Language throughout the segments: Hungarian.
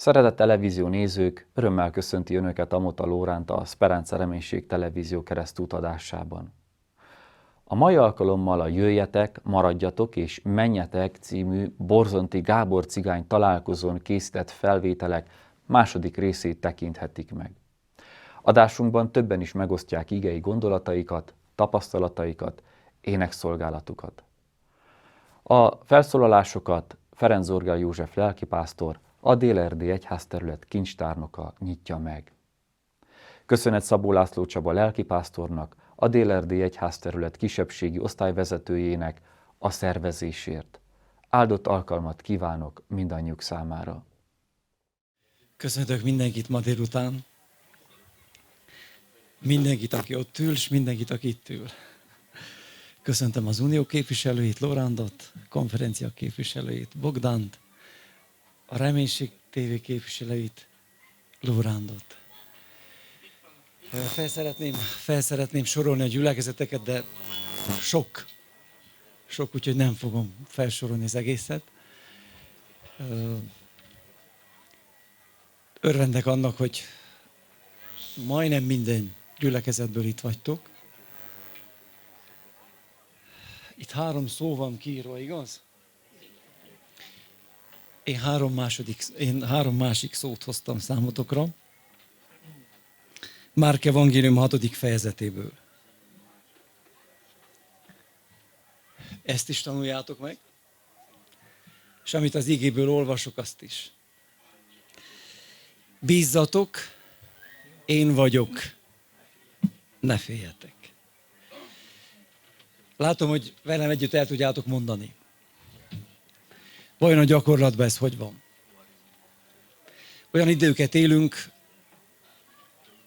Szeretett televízió nézők, örömmel köszönti Önöket Amota Lóránt a Speranza Reménység televízió keresztútadásában. A mai alkalommal a Jöjjetek, maradjatok és menjetek című Borzonti Gábor cigány találkozón készített felvételek második részét tekinthetik meg. Adásunkban többen is megosztják igei gondolataikat, tapasztalataikat, énekszolgálatukat. A felszólalásokat Ferenc Zorgál József lelkipásztor, a Dél-Erdély egyházterület kincstárnoka nyitja meg. Köszönet Szabó László Csaba lelkipásztornak, a Dél-Erdély egyházterület kisebbségi osztályvezetőjének a szervezésért. Áldott alkalmat kívánok mindannyiuk számára. Köszöntök mindenkit ma délután. Mindenkit, aki ott ül, és mindenkit, aki itt ül. Köszöntöm az Unió képviselőit, Lórándot, konferencia képviselőit, Bogdánt, a Reménység TV képviselőit, Lórándot. Felszeretném sorolni a gyülekezeteket, de sok, úgyhogy nem fogom felsorolni az egészet. Örvendek annak, hogy majdnem minden gyülekezetből itt vagytok. Itt 3 szó van kiírva, igaz? Én három másik szót hoztam számotokra. Márk evangélium 6. fejezetéből. Ezt is tanuljátok meg, és amit az igéből olvasok, azt is. Bízzatok, én vagyok, ne féljetek. Látom, hogy velem együtt el tudjátok mondani. Vajon a gyakorlatban ez hogy van? Olyan időket élünk,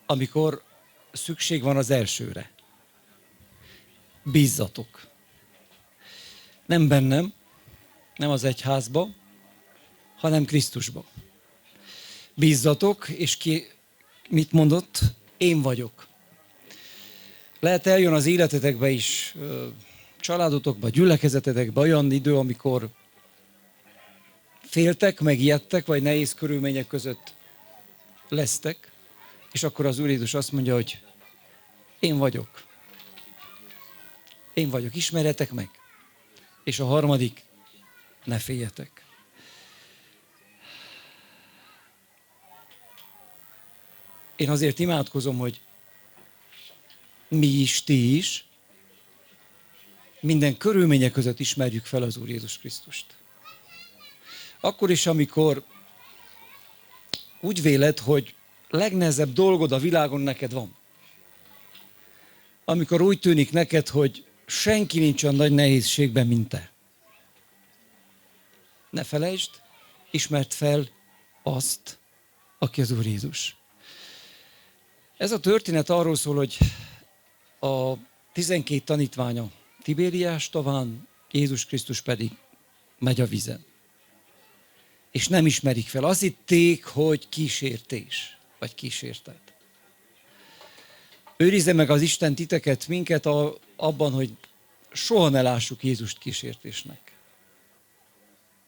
amikor szükség van az elsőre. Bízzatok. Nem bennem, nem az egyházba, hanem Krisztusba. Bízzatok, és ki mit mondott? Én vagyok. Lehet eljön az életetekbe is, családotokba, gyülekezetetekbe olyan idő, amikor féltek, megijedtek, vagy nehéz körülmények között lesztek, és akkor az Úr Jézus azt mondja, hogy én vagyok. Én vagyok, ismerjetek meg. És a harmadik, ne féljetek. Én azért imádkozom, hogy mi is, ti is, minden körülmények között ismerjük fel az Úr Jézus Krisztust. Akkor is, amikor úgy véled, hogy legnehezebb dolgod a világon neked van. Amikor úgy tűnik neked, hogy senki nincs olyan nagy nehézségben, mint te. Ne felejtsd, ismerd fel azt, aki az Úr Jézus. Ez a történet arról szól, hogy a 12 tanítványa Tibériás taván, Jézus Krisztus pedig megy a vízen. És nem ismerik fel. Azt hitték, hogy kísértés, vagy kísértet. Őrizze meg az Isten titeket, minket abban, hogy soha ne lássuk Jézust kísértésnek.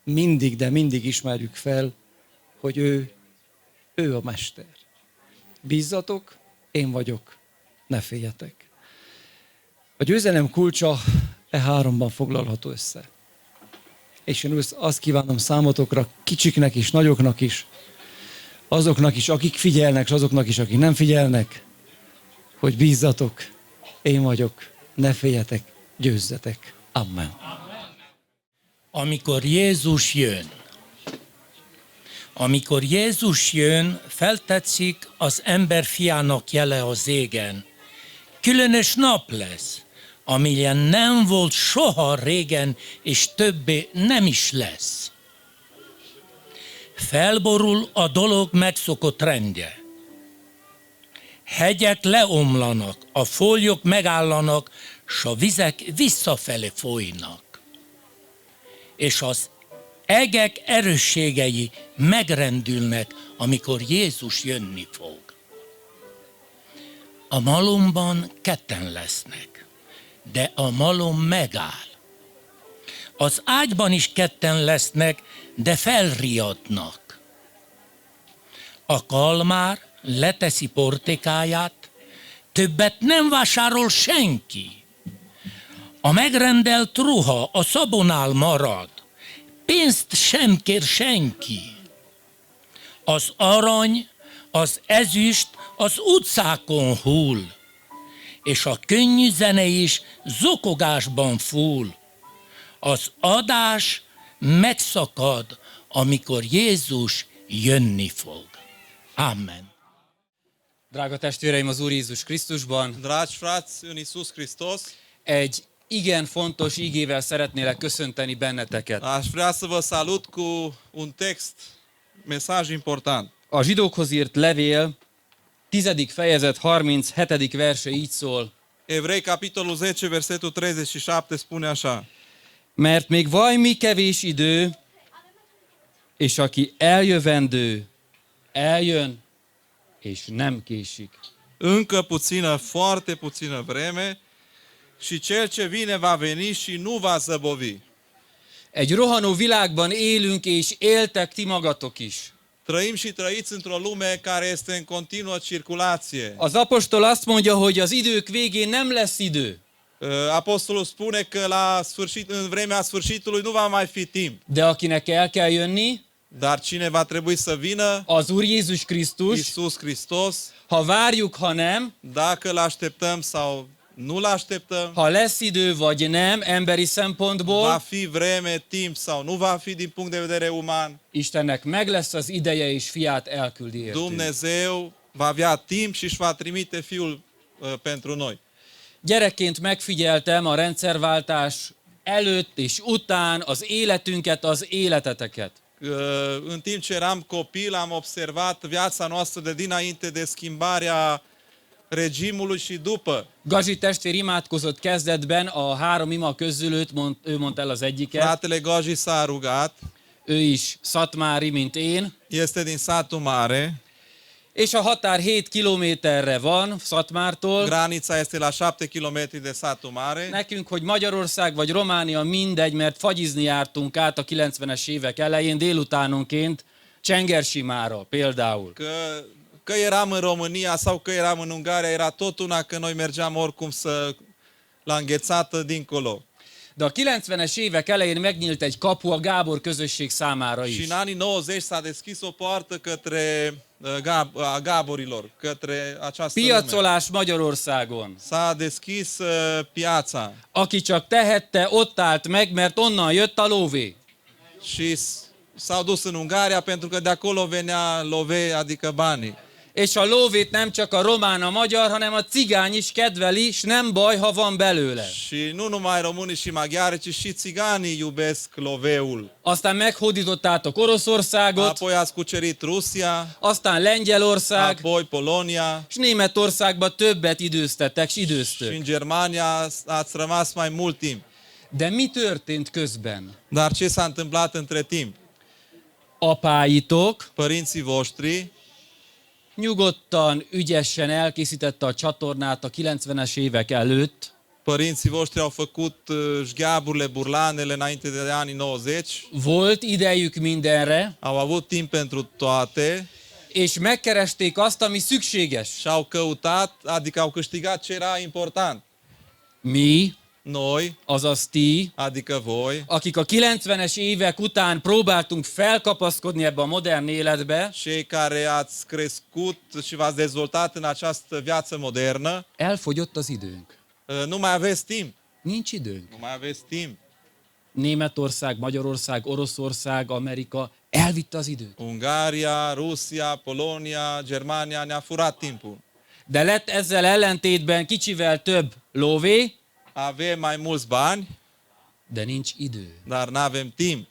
Mindig, de mindig ismerjük fel, hogy ő a Mester. Bízzatok, én vagyok, ne féljetek. A győzelem kulcsa e 3-ban foglalható össze. És én azt kívánom számotokra, kicsiknek is, nagyoknak is, azoknak is, akik figyelnek, és azoknak is, akik nem figyelnek, hogy bízzatok, én vagyok, ne féljetek, győzzetek. Amen. Amikor Jézus jön. Amikor Jézus jön, feltetszik az ember fiának jele az égen. Különös nap lesz, amilyen nem volt soha régen, és többé nem is lesz. Felborul a dolog megszokott rendje. Hegyek leomlanak, a folyók megállanak, s a vizek visszafele folynak. És az egek erősségei megrendülnek, amikor Jézus jönni fog. A malomban 2 lesznek, de a malom megáll. Az ágyban is 2 lesznek, de felriadnak. A kalmár leteszi portékáját, többet nem vásárol senki. A megrendelt ruha a szabonál marad, pénzt sem kér senki. Az arany, az ezüst az utcákon hull, és a könnyű zene is zokogásban full. Az adás megszakad, amikor Jézus jönni fog. Amen. Drága testvéreim az Úr Jézus Krisztusban, Dragi frați în Iisus Hristos, egy igen fontos ígével szeretnélek köszönteni benneteket. aș vrea să vă salut cu un text, mesaj important. A zsidókhoz írt levél 10. fejezet 37. verse így szól: Evrei, capitolul 10, versetul 37 spune așa. Mert még vajmi kevés idő, és aki eljövendő, eljön, és nem késik. Încă puțină, foarte puțină vreme și cel ce vine va veni și nu va zăbovi. Egy rohanó világban élünk, és éltek ti magatok is. Trăim și trăiți într-o lume care este în continuă circulație. Az apostol azt mondja, hogy az idők végén nem lesz idő. Apostolul spune că în vremea sfârșitului nu va mai fi timp. De akinek el kell jönni, Dar cine va trebui să vină? az Úr Jézus Krisztus. Iisus Hristos. Ha várjuk, ha nem, Dacă îl așteptăm sau nu-l așteptăm, ha lesz idő vagy nem, emberi va szempontból, fi vreme, timp sau nu va fi din punct de vedere uman, Istennek meg lesz az ideje, és fiát elküldi értünk. Dumnezeu va avea timp și își va trimite Fiul pentru noi. Gyerekként megfigyeltem a rendszerváltás előtt és után az életünket, az életeteket. În timp ce eram copil, am observat viața noastră de dinainte de schimbarea regimului și după. Gazsi testvér imádkozott kezdetben, a három ima közül ő mondta el az egyiket. Fratele Gaji s-a rugat, Ő is szatmári, mint én, este din satul mare, és a határ 7 kilométerre van Szatmártól. granița este la 7 km de satul mare. Nekünk, hogy Magyarország vagy Románia, mindegy, mert fagyizni jártunk át a 90-es évek elején délutánonként Csengersimára például. Că eram în România sau că eram în Ungaria, era tot una că noi mergeam oricum la înghețată dincolo. De a 90-es évek elején megnyílt egy kapu a Gábor közösség számára Și is. în anii 90 s-a deschis o poartă către a Gaborilor, către această lume. Piacolás Magyarországon. S-a deschis piața Aki csak tehette, ott állt meg, mert onnan jött a lóvé. și s-au dus în Ungaria pentru că de acolo venea love, adică banii. És a lóvét nem csak a román, a magyar, hanem a cigány is kedveli, s nem baj, ha van belőle. Și nu numai românii și maghiari, ci și țiganii iubesc loveul. Aztán meghódítottátok Oroszországot, Apoi ați cucerit Rusia, aztán Lengyelország, apoi Polonia és Németországban többet időztetek, s și időztök. în Germania ați rămas mai mult timp. De mi történt közben? Dar ce s-a întâmplat între timp? Apáitok Părinții voștri nyugodtan, ügyesen elkészítette a csatornát a 90-es évek előtt, Părinții voștri au făcut șgheaburile, burlanele înainte de anii 90, volt idejük mindenre, au avut timp pentru toate és megkeresték azt, ami szükséges. și au căutat, adică au câștigat ce era important. Mi, Noi, azaz ti, adică voi, akik a 90-es évek után próbáltunk felkapaszkodni ebbe a modern életbe, cei care ați crescut și v-ați dezvoltat în această viață modernă, elfogyott az időnk. nu mai aveți timp. Nincs időnk. Nu mai aveți timp. Németország, Magyarország, Oroszország, Amerika elvitte az időt. Ungaria, Rusia, Polonia, Germania ne-a furat timpul. De lett ezzel ellentétben kicsivel több lóvé, Avem mai mulți bani, de nincs idő. dar nu avem timp.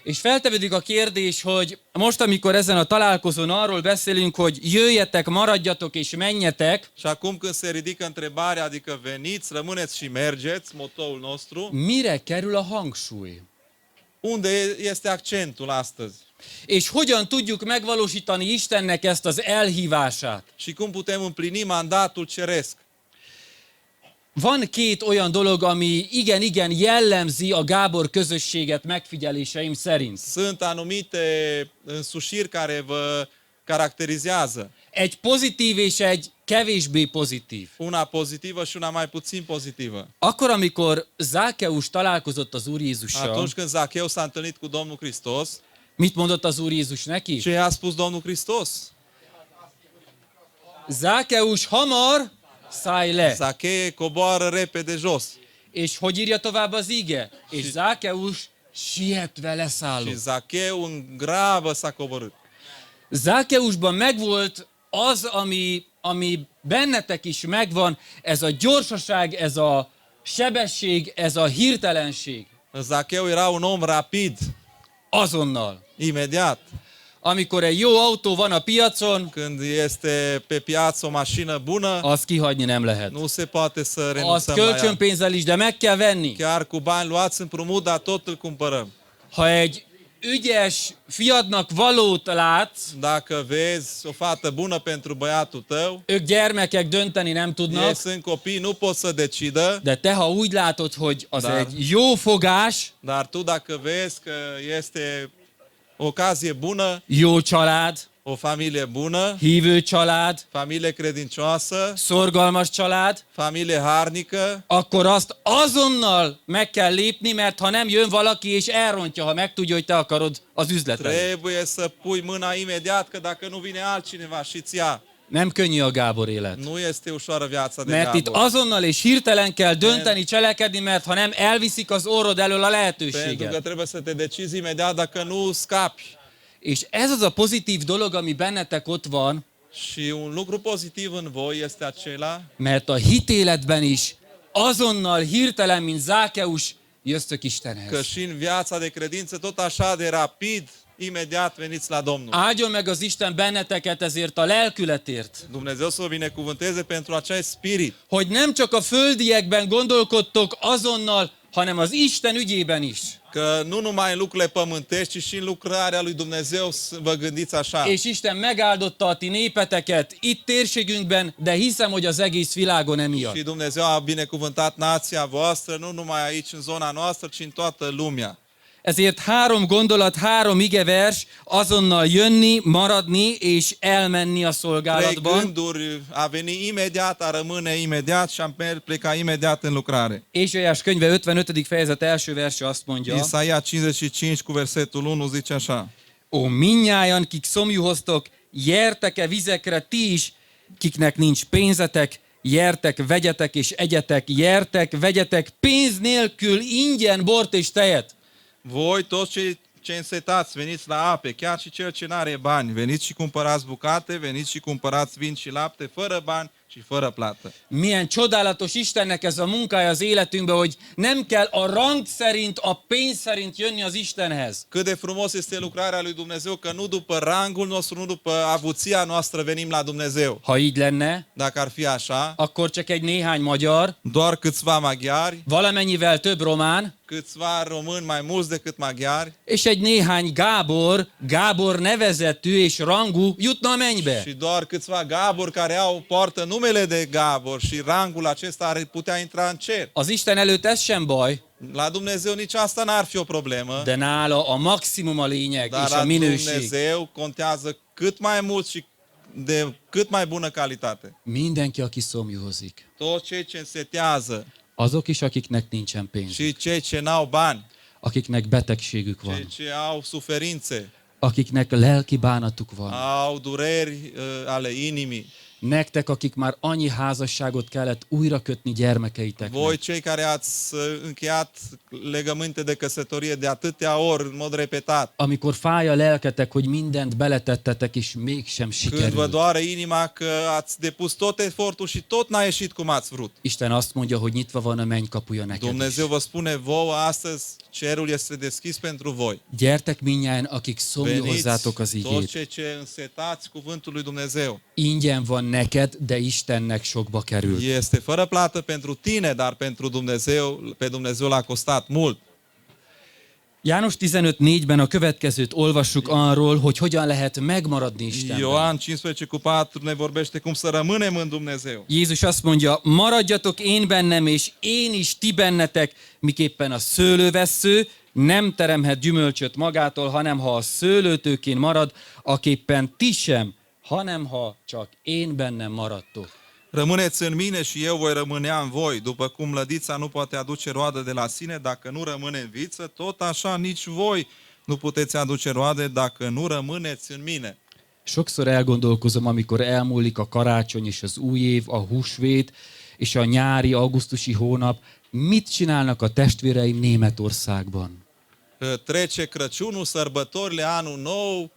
És feltevődik a kérdés, hogy most, amikor ezen a találkozón arról beszélünk, hogy jöjjetek, maradjatok és menjetek, Și acum când se ridică întrebarea, adică veniți, rămâneți și mergeți, motoul nostru, mire kerül a hangsúly? unde este accentul astăzi? És hogyan tudjuk megvalósítani Istennek ezt az elhívását? Și cum putem împlini mandatul ceresc? Van két olyan dolog, ami igen jellemzi a Gábor közösséget megfigyeléseim szerint. Sunt anumite însușiri care vă caracterizează. Egy pozitív és egy kevésbé pozitív. Una pozitivă și una mai puțin pozitivă. Akkor, amikor Zákeus találkozott az Úr Jézussal, Atunci când Zacheu s-a întâlnit cu Domnul Hristos, mit mondott az Úr Jézus neki? ce i-a spus Domnul Hristos? Zákeus, hamar szállj le! Zachee, coboară repede jos. És hogy írja tovább az ige? És Zákeus sietve Și leszállott. Zacheu în grabă s-a coborât. Zákeusban megvolt az, ami bennetek is megvan, ez a gyorsaság, ez a sebesség, ez a hirtelenség. Zacheu era un om rapid, Azonnal. imediat. Amikor egy jó autó van a piacon, Când este pe piață o mașină bună, azt kihagyni nem lehet. nu se poate să Azt renunțăm la ea. kölcsönpénzzel is, de meg kell venni. Chiar cu bani luați împrumut, dar tot îl cumpărăm. Ha egy ügyes fiadnak valót látsz, Dacă vezi o fată bună pentru băiatul tău, ők gyermekek dönteni nem ei tudnak, sunt copii, nu pot să decidă, de te, ha úgy látod, hogy az Dar- egy jó fogás, dar tu dacă vezi că este o ocazie bună, jó család, o familie bună, hívő család, familie credincioasă, szorgalmas család, familie harnică, akkor azt azonnal meg kell lépni, mert ha nem jön valaki és elrontja, ha megtudja, hogy te akarod az üzletet. trebuie să pui mâna imediat, că dacă nu vine altcineva și ți ia. Nem könnyű a Gábor élet. Nu este ușoară viața de Mert itt Gábor. azonnal és hirtelen kell dönteni, cselekedni, mert ha nem, elviszik az orrod elől a Pentru că lehetőséget. trebuie să te decizi imediat, dacă nu scapi. És ez az a pozitív dolog, ami bennetek ott van, Și un lucru pozitiv în voi este acela mert a hitéletben is azonnal, hirtelen, mint Zákeus, jöztök că Istenhez. și în viața de credință tot așa de rapid, imediat veniți la Domnul. Áldjon meg az Isten benneteket ezért a lelkületért, Dumnezeu să o binecuvânteze pentru acest spirit, hogy nem csak a földiekben gondolkodtok azonnal, hanem az Isten ügyében is. că nu numai în lucrurile pământești, ci și în lucrarea lui Dumnezeu vă gândiți așa. És Isten megáldotta a ti népeteket itt térségünkben, de hiszem, hogy az egész világon emiatt. Și Dumnezeu a binecuvântat nația voastră, nu numai aici în zona noastră, ci în toată lumea. Ezért 3 gondolat, 3 igevers, azonnal jönni, maradni és elmenni a 3 szolgálatban. gânduri, a veni imediat, a rămâne imediat și a pleca imediat în lucrare. Ézsaiás könyve 55. fejezet első verse azt mondja: Isaia 55 cu versetul 1 zice așa: Ó, minnyájan, kik szomjuhoztok, jertek-e vizekre ti is, kiknek nincs pénzetek, jertek, vegyetek és egyetek, jertek, vegyetek pénz nélkül ingyen bort és tejet. Voi toți cei ce însetați, veniți la ape, chiar și cel ce n-are bani, veniți și cumpărați bucate, veniți și cumpărați vin și lapte, fără bani și fără plată. Milyen csodálatos Istennek ez a munkája az életünkben, hogy nem kell a rang szerint, a pénz szerint jönni az Istenhez. Cât de frumos este lucrarea lui Dumnezeu, că nu după rangul nostru, nu după avuția noastră venim la Dumnezeu. Ha így lenne, Dacă ar fi așa, akkor csak egy néhány magyar, doar câțiva maghiari, valamennyivel több román, câțiva români mai mulți decât maghiari és egy néhány Gábor nevezetű és rangú jutna a mennybe. și doar câțiva Gabor care poartă numele de Gabor și rangul acesta ar putea intra în cer. Az Isten előtt ez sem baj, La Dumnezeu nici asta n-ar fi o problemă, de nála a maximum a lényeg dar és a la minőség. Dumnezeu contează cât mai mult și de cât mai bună calitate. Mindenki, aki szomjuhozik. Toți cei ce însetează Azok is, akiknek nincsen pénz. și cei ce n-au bani, Akiknek betegségük cei van. ce au suferințe, Akiknek lelki bánatuk van. au dureri ale inimii, Nektek, akik már annyi házasságot kellett újra kötni gyermekeiteknek. voi cei care ați încheiat legăminte de căsătorie de atâtea ori, în mod repetat, Amikor fáj a lelketek, hogy mindent beletettetek, és mégsem când vă sikerült. doare inima că ați depus tot efortul și tot n-a ieșit cum ați vrut. Isten azt mondja, hogy nyitva van a menny kapuja neked is. Dumnezeu vă spune vouă astăzi, cerul este deschis pentru voi. Gyertek mindnyájan, akik szomjuhozzátok az Veniți, toți igét. cei ce însetați cuvântul lui Dumnezeu. Ingyen van neked, de Istennek sokba kerül. Este fără plată pentru tine, dar pentru Dumnezeu, pe Dumnezeu l-a costat mult. János 15:4-ben a következőt olvassuk arról, hogy hogyan lehet megmaradni Istenben. Ioan 15:4 ne vorbește cum să rămânem în Dumnezeu. Jézus azt mondja, maradjatok én bennem, és én is ti bennetek, miképpen a szőlővessző nem teremhet gyümölcsöt magától, hanem ha a szőlőtőkén marad, aképpen ti sem, hanem ha csak én bennem maradtok. Rămâneți în mine și eu voi rămânea în voi. După cum lădița nu poate aduce roadă de la sine dacă nu rămâne în viță, tot așa nici voi nu puteți aduce roade dacă nu rămâneți în mine. Sokszor elgondolkozom, amikor elmúlik a karácsony és az új év, a húsvét és a nyári, augusztusi hónap, mit csinálnak a testvéreim Németországban? Trece Crăciunul, sărbătorile, anul nou,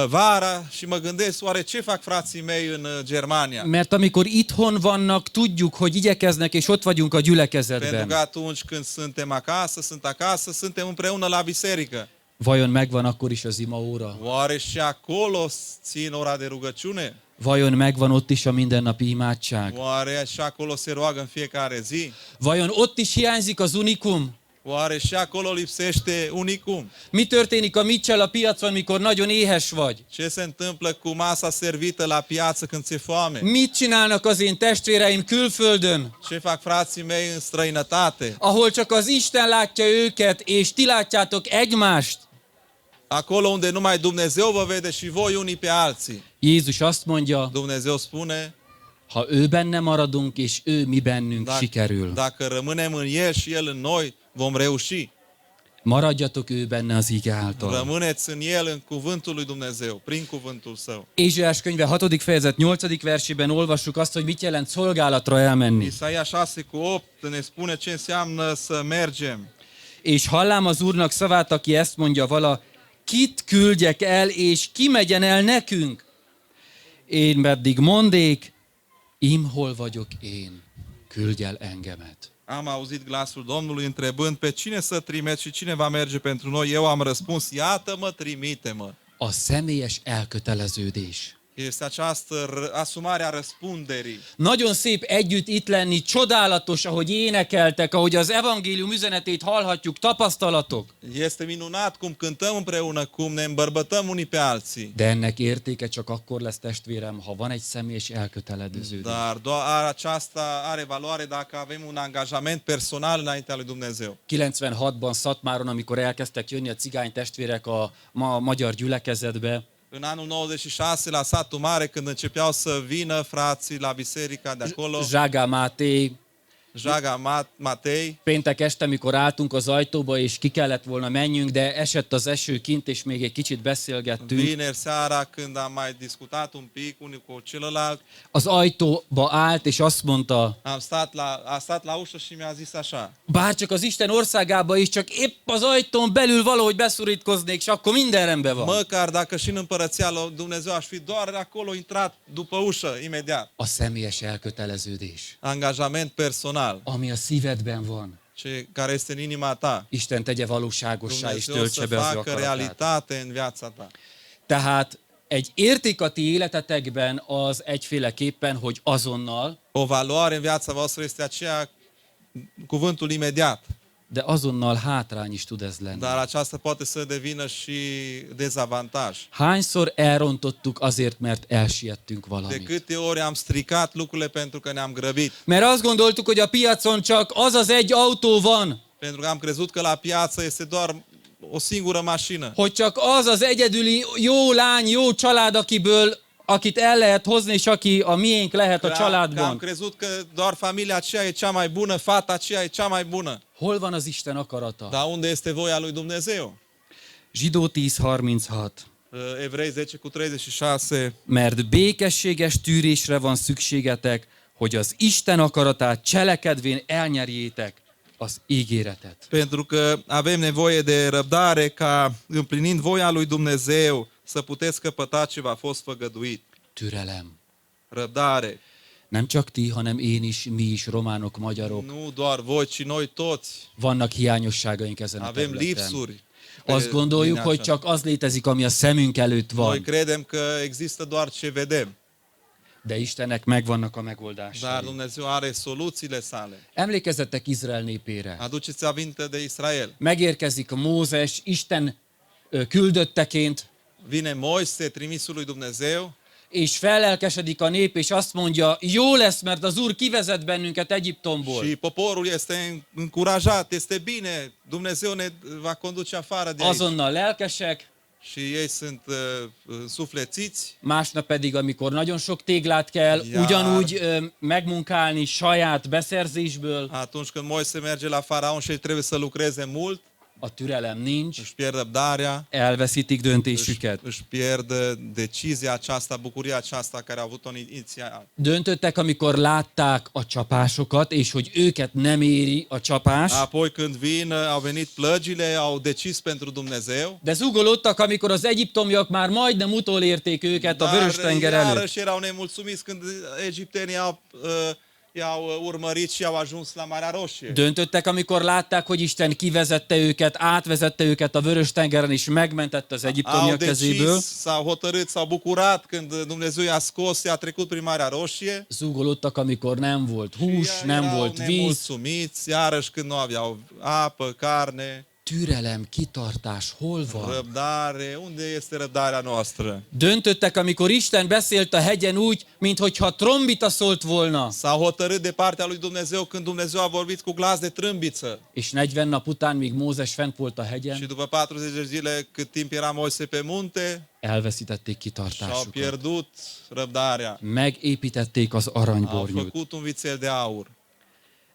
vara și mă gândesc, oare ce fac frații mei în Germania? Mert amikor itthon vannak, tudjuk, hogy igyekeznek, és ott vagyunk a Pentru gyülekezetben. că atunci când suntem acasă, suntem împreună la biserică. Vajon megvan akkor is az imaóra? Oare și acolo țin ora de rugăciune? Vajon megvan ott is a mindennapi imádság? Oare și acolo se roagă în fiecare zi? Vajon ott is hiányzik az unikum? Oare și acolo lipsește unicum? Mi történik a miccel a piacon, mikor nagyon éhes vagy? Ce se întâmplă cu masa servită la piață când ți-e foame? Mit csinálnak az én testvéreim külföldön, Ce fac frații mei în străinătate? ahol csak az Isten látja őket, és ti látjátok egymást? Acolo unde numai Dumnezeu vă vede și voi unii pe alții. Jézus azt mondja, Dumnezeu spune, ha ő benne maradunk, és ő mi bennünk, sikerül. dacă rămânem în El și El în noi, vom reuși. Maradjatok ő benne az ige által. Rămâneți în El, în cuvântul lui Dumnezeu, prin cuvântul Său. Ézsaiás könyve 6. fejezet 8. versében olvassuk azt, hogy mit jelent szolgálatra elmenni. Isaia 6:8 ne spune ce înseamnă să mergem. És hallám az Úrnak szavát, aki ezt mondja vala, kit küldjek el, és ki megyen el nekünk? Én pedig mondék, hol vagyok én, küldj el engemet. Am auzit glasul Domnului întrebând pe cine să trimit și cine va merge pentru noi. Eu am răspuns, iată-mă, trimite-mă. A személyes elköteleződés. Este această asumare a răspunderii. Nagyon szép együtt itt lenni, csodálatos, ahogy énekeltek, ahogy az evangélium üzenetét hallhatjuk, tapasztalatok. Este minunat cum cântăm împreună, cum ne îmbărbătăm unii pe alții. De ennek értéke csak akkor lesz, testvérem, ha van egy személyes elköteleződés. Dar doar aceasta are valoare dacă avem un angajament personal înaintea lui Dumnezeu. 96-ban Szatmáron, amikor elkezdtek jönni a cigány testvérek a magyar gyülekezetbe, În anul 96, la satul mare, când începeau să vină frații la biserica de acolo, Zságá Máté, Zsága Matei, péntek este, mikor álltunk az ajtóba, és ki kellett volna menjünk, de esett az eső kint, és még egy kicsit beszélgettünk. vineri seara, când am mai discutat un pic unul cu celălalt, Az ajtóba állt, és azt mondta, a stat la ușă și mi-a zis așa, bárcsak az Isten országába is, csak épp az ajtón belül valahogy beszorítkoznék, és akkor minden rendben van. măcar dacă și în împărăția lui Dumnezeu aș fi doar acolo intrat după ușă, imediat. A személyes elköteleződés, Angajament personal, ami a szívedben van. care este în inima ta. Isten tegye valóságossá, és Dumnezeu töltse să be az ő facă akaratát. realitate în viața ta. Tehát egy érték a ti életetekben az egyféleképpen, hogy azonnal, O valoare în viața voastră este aceea, cuvântul imediat. de azonnal hátrány is tud ez lenni. Dar aceasta poate să devină și dezavantaj. Hányszor elrontottuk azért, mert elsiettünk De valamit? câte ori am stricat lucrurile pentru că ne-am grăbit. Mert azt gondoltuk, hogy a piacon csak az az egy autó van, Pentru că am crezut că la piață este doar o singură mașină. hogy csak az az egyedüli jó lány, jó család, akit el lehet hozni, és aki a miénk lehet a Că am családban. crezut că doar familia aceea e cea mai bună, fata aceea e cea mai bună. Hol van az Isten akarata? Dar unde este voia lui Dumnezeu? Zsidó 10:36. Evrei 10:36. Mert békességes tűrésre van szükségetek, hogy az Isten akaratát cselekedvén elnyerjétek az ígéretet. Pentru că avem nevoie de răbdare ca împlinind voia lui Dumnezeu să puteți căpăta ce v-a fost făgăduit. Türelem. Răbdare. Nem csak ti, hanem én is, mi is, románok, magyarok. Nu doar voi, ci noi toți Vannak hiányosságaink ezen a avem területen. lipsuri. Azt gondoljuk, hogy csak az létezik, ami a szemünk előtt Noi van. credem că există doar ce vedem, De Istennek megvannak a dar megoldásai. Dumnezeu are soluțiile sale. Emlékezzetek Izrael népére. Aduceți aminte de Israel. Megérkezik Mózes, Isten küldötteként, Vine Moise, trimisul lui Dumnezeu, és fellelkesedik a nép, és azt mondja, jó lesz, mert az Úr kivezet bennünket Egyiptomból. Și poporul este încurajat, este bine, Dumnezeu ne va conduce afară de aici. Azonnal lelkesek, Și ei sunt suflețiți, másnap pedig, amikor nagyon sok téglát kell Jár. ugyanúgy megmunkálni saját beszerzésből, atunci când Moise merge la faraon și ei trebuie să lucreze mult, a türelem nincs, își pierd răbdarea, elveszítik döntésüket. își pierd decizia aceasta, bucuria aceasta care a avut-o inițial. Döntöttek, amikor látták a csapásokat, és hogy őket nem éri a csapás, Apoi când au venit plăgile, au decis pentru Dumnezeu, de zugolódtak, amikor az egyiptomiak már majdnem utolérték őket a Vörös-tenger előtt. iarăși erau nemulțumiți când egiptenii i-au urmărit și au ajuns la Marea Roșie. Döntöttek, amikor látták, hogy Isten kivezette őket, átvezette őket a Vörös-tengeren, és megmentette az Au egyiptomiak kezéből. decis, s-au hotărât, s-au bucurat când Dumnezeu i-a scos, i-a trecut prin Marea Roșie. Zugolódtak, amikor nem volt hús, nem Erau volt víz. nemulțumiți, iarăși când nu aveau apă, carne, Türelem, kitartás, hol van? răbdare. Unde este răbdarea noastră? Döntöttek, amikor Isten beszélt a hegyen úgy, minthogyha trombita szólt volna. S-au hotărât de partea lui Dumnezeu când Dumnezeu a vorbit cu glas de trâmbiță. És 40 nap után, míg Mózes fent volt a Și hegyen, după 40 de zile, cât timp era Moise pe munte, elveszítették și-au kitartásukat. pierdut răbdarea. Megépítették az Au aranybornyút. făcut un vițel de aur.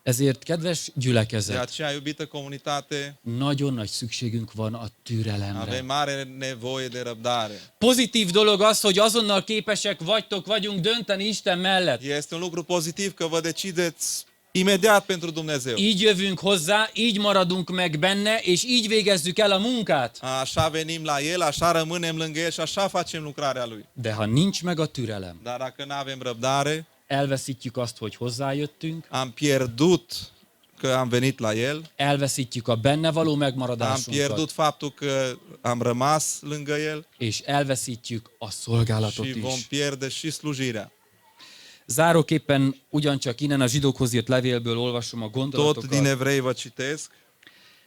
Ezért, kedves De gyülekezet, aceea, iubită comunitate, nagyon nagy szükségünk van a türelemre. avem mare nevoie de răbdare. Pozitív dolog az, hogy azonnal képesek vagyunk dönteni Isten mellett. Este un lucru pozitiv că vă decideți imediat pentru Dumnezeu. Így jövünk hozzá, így maradunk meg benne, és így végezzük el a munkát. Așa venim la El, așa rămânem lângă El și așa facem lucrarea Lui. De ha nincs meg a türelem, Dar dacă nu avem răbdare, elveszítjük azt, hogy hozzájöttünk, am pierdut că am venit la El, elveszítjük a benne való am megmaradásunkat, pierdut faptul că am rămas lângă El és elveszítjük a szolgálatot și vom is. pierde și slujirea. Záróképpen ugyancsak innen a zsidókhoz írt levélből olvasom a Tot din gondolatokat, Evrei vă citesc,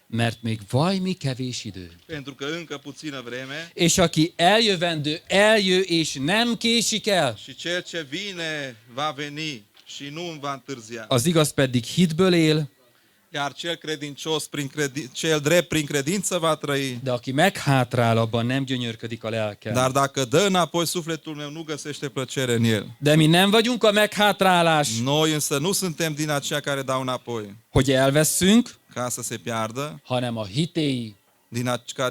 mert még vajmi kevés idő. pentru că încă puțină vreme És aki eljövendő, eljö, és nem késik el. și cel ce vine va veni și nu va întârzia. Az igaz pedig hitből él, Iar cel credincios, cel drept prin credință va trăi. de aki meghátrál, abban nem gyönyörködik a lelke. Dar dacă dă înapoi, sufletul meu nu găsește plăcere în el. De mi nem vagyunk a meghátrálás, Noi însă nu suntem din aceia care dau înapoi hogy elveszünk, ca să se piardă, hanem a hitéi,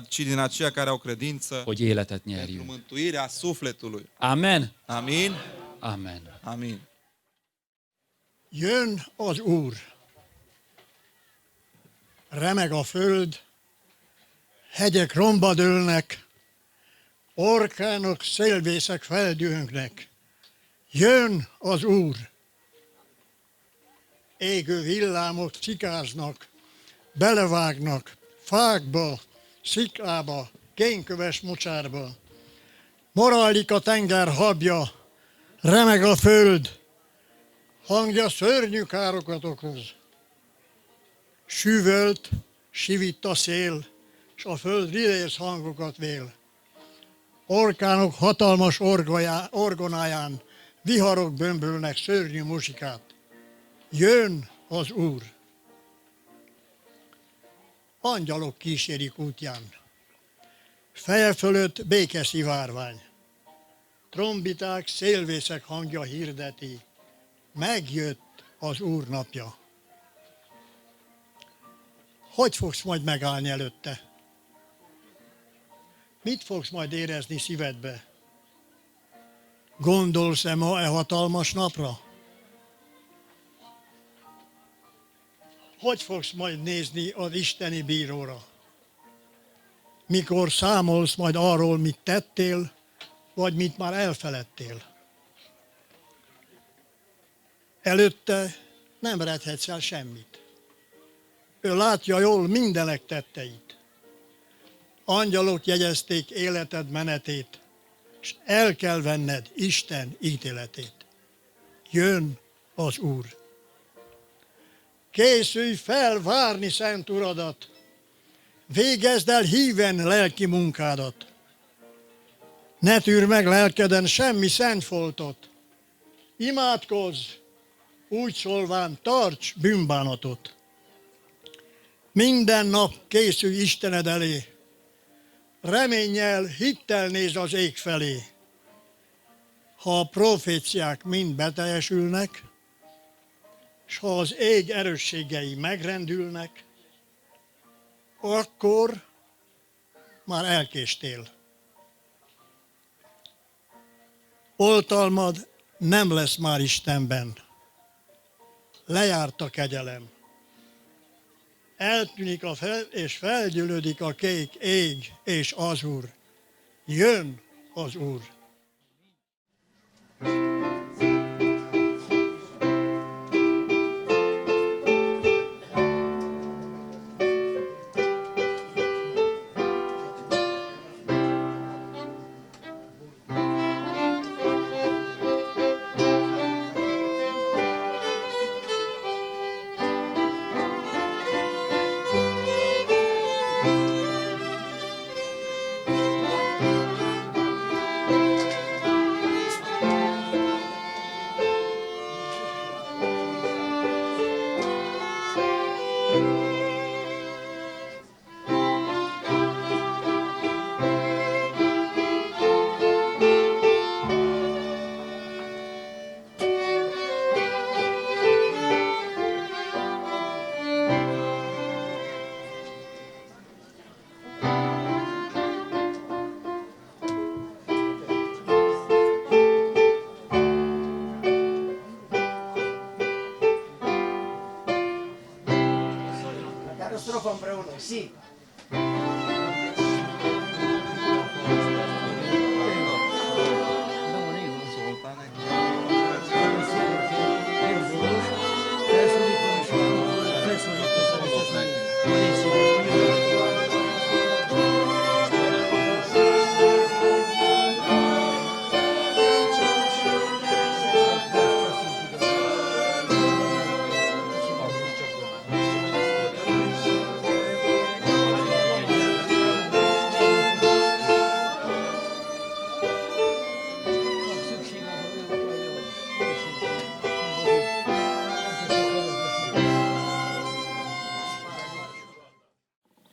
ci din aceia care au credință hogy életet pentru nyerjünk. mântuirea sufletului. Amen. Amin? Amen. Amin. Jön az Úr, remeg a föld, hegyek romba dőlnek, orkánok, szélvészek feldühöngnek. Jön az Úr, égő villámok cikáznak, belevágnak fákba, sziklába, kénköves mocsárba. Morajlik a tenger habja, remeg a föld, hangja szörnyű károkat okoz. Süvölt, sivít a szél, s a föld rilész hangokat vél. Orkánok hatalmas orgonáján, viharok bömbölnek szörnyű muzsikát. Jön az Úr. Angyalok kísérik útján. Feje fölött békeszivárvány. Trombiták, szélvészek hangja hirdeti. Megjött az Úr napja. Hogy fogsz majd megállni előtte? Mit fogsz majd érezni szívedbe? Gondolsz-e ma e hatalmas napra? Hogy fogsz majd nézni az isteni bíróra? Mikor számolsz majd arról, mit tettél, vagy mit már elfeledtél? Előtte nem redhetsz el semmit. Ő látja jól mindenek tetteit. Angyalok jegyezték életed menetét, és el kell venned Isten ítéletét. Jön az Úr. Készülj fel várni szent uradat, végezd el híven lelki munkádat. Ne tűr meg lelkeden semmi szentfoltot. Imádkozz, úgy szólván tarts bűnbánatot. Minden nap készülj Istened elé, reménnyel, hittel néz az ég felé. Ha a proféciák mind beteljesülnek, s ha az ég erősségei megrendülnek, akkor már elkéstél. Oltalmad nem lesz már Istenben. Lejárt a kegyelem. Eltűnik és felgyűlödik a kék ég és az Úr. Jön az Úr.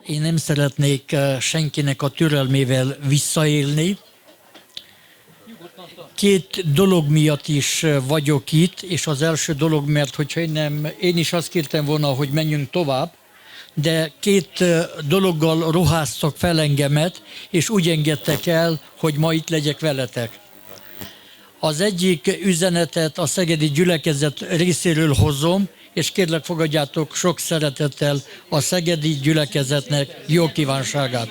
Én nem szeretnék senkinek a türelmével visszaélni. Két dolog miatt is vagyok itt, és az első dolog, mert hogyha én is azt kértem volna, hogy menjünk tovább, de két dologgal ruháztak fel engemet, és úgy engedtek el, hogy ma itt legyek veletek. Az egyik üzenetet a szegedi gyülekezet részéről hozom, és kérlek fogadjátok sok szeretettel a szegedi gyülekezetnek jó kívánságát.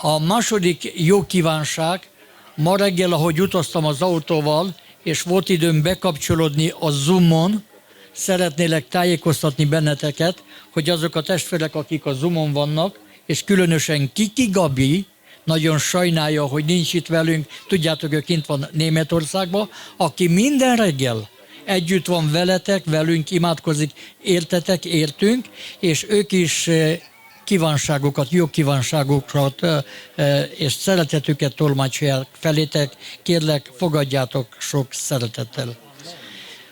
A második jó kívánság, ma reggel, ahogy utaztam az autóval, és volt időm bekapcsolódni a Zoomon, szeretnélek tájékoztatni benneteket, hogy azok a testvérek, akik a Zoomon vannak, és különösen Kiki Gabi, nagyon sajnálja, hogy nincs itt velünk, tudjátok, ő kint van Németországban, aki minden reggel együtt van veletek, velünk imádkozik, értetek, értünk, és ők is kívánságokat, jó kívánságokat és szeretetüket tolmácsolják felétek. Kérlek, fogadjátok sok szeretettel.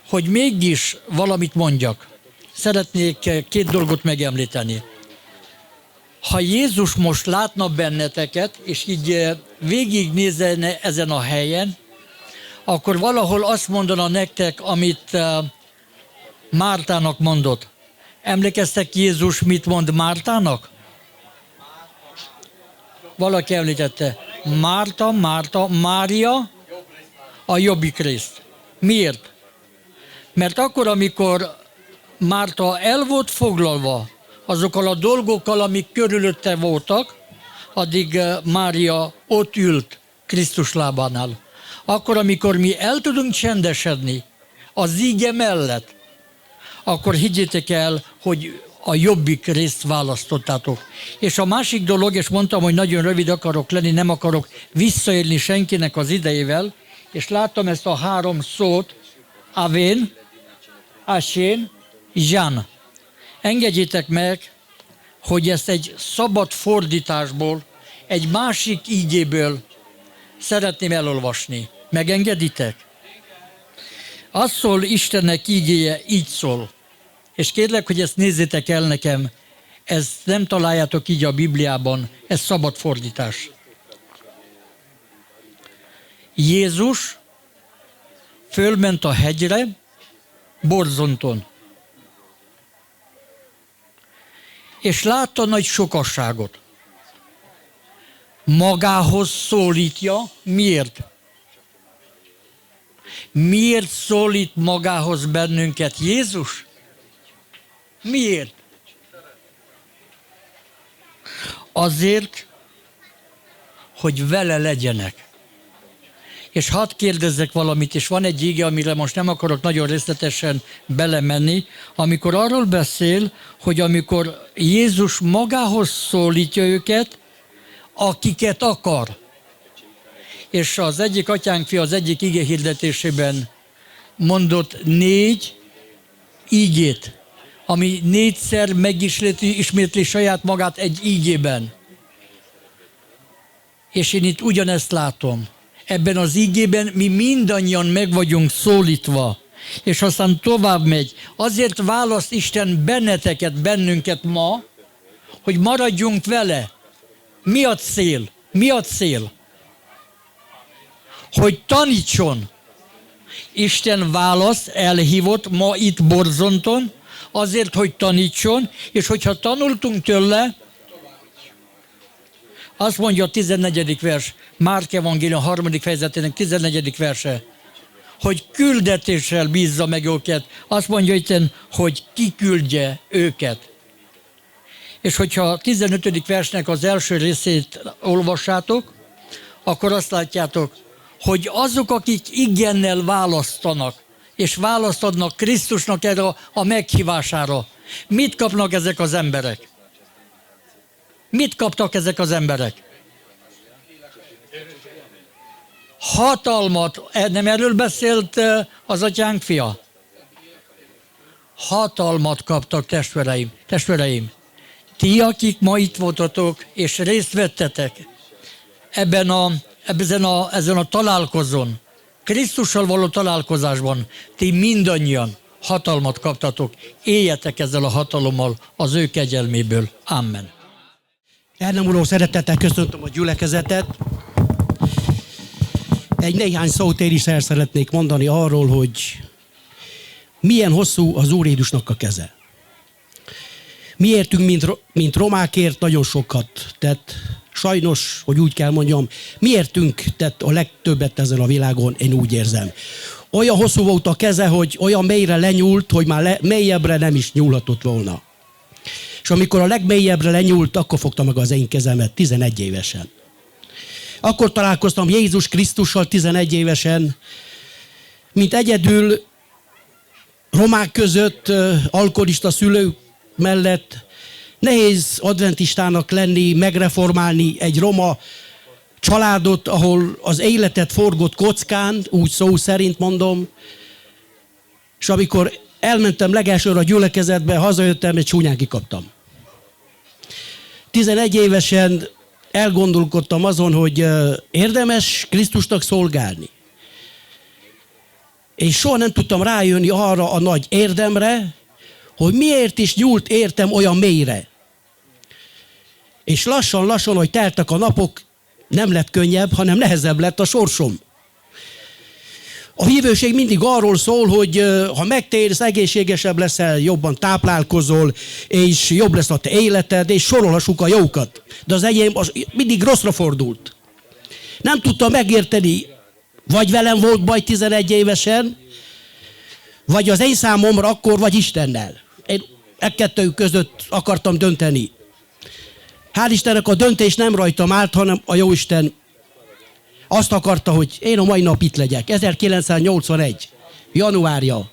Hogy mégis valamit mondjak, szeretnék két dolgot megemlíteni. Ha Jézus most látna benneteket, és így végignézne ezen a helyen, akkor valahol azt mondana nektek, amit Mártának mondott. Emlékeztek Jézus mit mond Mártának? Valaki említette. Márta, Mária a jobbik részt. Miért? Mert akkor, amikor Márta el volt foglalva azokkal a dolgokkal, amik körülötte voltak, addig Mária ott ült Krisztus lábánál. Akkor, amikor mi el tudunk csendesedni az íge mellett, akkor higgyétek el, hogy a jobbik részt választottátok. És a másik dolog, és mondtam, hogy nagyon rövid akarok lenni, nem akarok visszaélni senkinek az idejével, és láttam ezt a három szót, Avén, Asén, Jean. Engedjétek meg, hogy ezt egy szabad fordításból, egy másik ígéből szeretném elolvasni. Megengeditek? Azt szól Istennek ígéje, így szól. És kérlek, hogy ezt nézzétek el nekem, ezt nem találjátok így a Bibliában, ez szabad fordítás. Jézus fölment a hegyre, borzonton, és látta nagy sokasságot. Magához szólítja. Miért? Miért szólít magához bennünket Jézus? Miért? Azért, hogy vele legyenek. És hadd kérdezzek valamit, és van egy íge, amire most nem akarok nagyon részletesen belemenni, amikor arról beszél, hogy amikor Jézus magához szólítja őket, akiket akar. És az egyik atyánk fia az egyik ige hirdetésében mondott 4 ígét, ami 4-szer megismétli saját magát egy ígében. És én itt ugyanezt látom. Ebben az ígében mi mindannyian meg vagyunk szólítva. És aztán tovább megy. Azért választ Isten bennünket ma, hogy maradjunk vele. Mi a cél? Mi a cél? Hogy tanítson. Isten választ, elhívott ma itt Borzonton, azért, hogy tanítson, és hogyha tanultunk tőle, azt mondja a 14. vers, Márk evangélium 3. fejezetének 14. verse, hogy küldetéssel bízza meg őket. Azt mondja Isten, hogy kiküldje őket. És hogyha a 15. versnek az első részét olvassátok, akkor azt látjátok, hogy azok, akik igennel választanak, és választ adnak Krisztusnak erre a meghívására, mit kapnak ezek az emberek? Mit kaptak ezek az emberek? Hatalmat, nem erről beszélt az atyánk fia? Hatalmat kaptak, testvéreim. Ti, akik ma itt voltatok, és részt vettetek ezen a találkozón, Krisztussal való találkozásban, ti mindannyian hatalmat kaptatok, éljetek ezzel a hatalommal az ő kegyelméből. Amen. Elnemúló szeretettel köszöntöm a gyülekezetet. Néhány szót én is el szeretnék mondani arról, hogy milyen hosszú az Úr Jézusnak a keze. Mi értünk, mint romákért nagyon sokat tett. Sajnos, hogy úgy kell mondjam, mi értünk tett a legtöbbet ezen a világon, én úgy érzem. Olyan hosszú volt a keze, hogy olyan mélyre lenyúlt, hogy már mélyebbre nem is nyúlhatott volna. És amikor a legmélyebbre lenyúlt, akkor fogta meg az én kezemet 11 évesen. Akkor találkoztam Jézus Krisztussal 11 évesen, mint egyedül romák között, alkoholista szülők mellett. Nehéz adventistának lenni, megreformálni egy roma családot, ahol az életet forgott kockán, úgy szó szerint mondom. És amikor elmentem legelsőre a gyülekezetbe, hazajöttem, egy csúnyán kikaptam. 11 évesen elgondolkodtam azon, hogy érdemes Krisztusnak szolgálni. És soha nem tudtam rájönni arra a nagy érdemre, hogy miért is nyúlt értem olyan mélyre. És lassan, hogy teltek a napok, nem lett könnyebb, hanem nehezebb lett a sorsom. A hívőség mindig arról szól, hogy ha megtérsz, egészségesebb leszel, jobban táplálkozol, és jobb lesz a te életed, és sorolhassuk a jókat. De az enyém mindig rosszra fordult. Nem tudtam megérteni, vagy velem volt baj 11 évesen, vagy az én számomra akkor, vagy Istennel. Én kettő között akartam dönteni. Hál' Istennek a döntés nem rajtam állt, hanem a Jóisten azt akarta, hogy én a mai nap itt legyek. 1981. januárja.